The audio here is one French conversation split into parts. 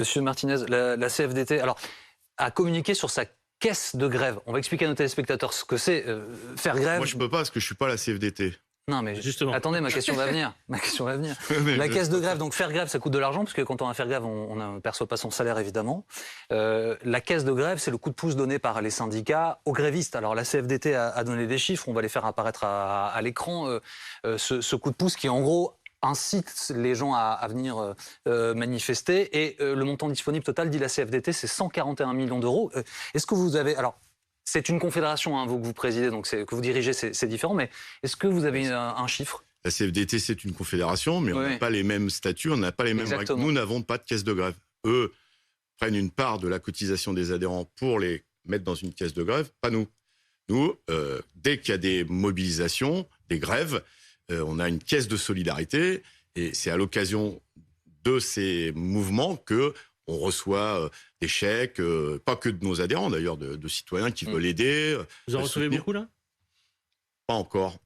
Monsieur Martinez, la CFDT a communiqué sur sa caisse de grève. On va expliquer à nos téléspectateurs ce que c'est faire grève. Moi, je peux pas parce que je suis pas à la CFDT. Non, mais Justement. attendez, ma question va venir. La caisse de grève, donc faire grève, ça coûte de l'argent, parce que quand on va faire grève, on ne perçoit pas son salaire, évidemment. La caisse de grève, c'est le coup de pouce donné par les syndicats aux grévistes. Alors la CFDT a donné des chiffres, on va les faire apparaître à l'écran. Ce coup de pouce qui, en gros, incite les gens à venir manifester. Et le montant disponible total, dit la CFDT, c'est 141 millions d'euros. Est-ce que vous avez... Alors, c'est une confédération, hein, vous que vous présidez, donc que vous dirigez, c'est différent. Mais est-ce que vous avez un chiffre? La CFDT, c'est une confédération, mais on n'a pas les mêmes statuts, on n'a pas les mêmes règles. Nous n'avons pas de caisse de grève. Eux prennent une part de la cotisation des adhérents pour les mettre dans une caisse de grève, pas nous. Nous, dès qu'il y a des mobilisations, des grèves, on a une caisse de solidarité, et c'est à l'occasion de ces mouvements que on reçoit des chèques, pas que de nos adhérents d'ailleurs, de citoyens qui veulent aider. Vous en recevez beaucoup là? Pas encore.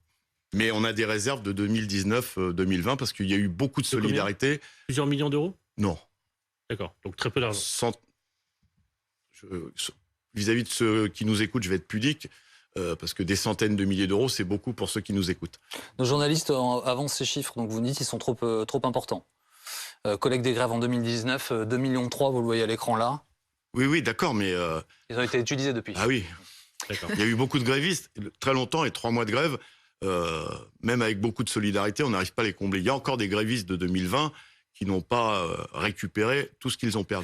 Mais on a des réserves de 2019-2020 parce qu'il y a eu beaucoup de solidarité. Plusieurs millions d'euros? Non. D'accord, donc très peu d'argent. Vis-à-vis de ceux qui nous écoutent, je vais être pudique, parce que des centaines de milliers d'euros, c'est beaucoup pour ceux qui nous écoutent. Nos journalistes avancent ces chiffres, donc vous dites qu'ils sont trop importants. Collègue des grèves en 2019, 2,3 millions, vous le voyez à l'écran là. Oui, d'accord, mais... Ils ont été utilisés depuis. Ah oui, il y a eu beaucoup de grévistes, très longtemps, et 3 mois de grève, même avec beaucoup de solidarité, on n'arrive pas à les combler. Il y a encore des grévistes de 2020 qui n'ont pas récupéré tout ce qu'ils ont perdu.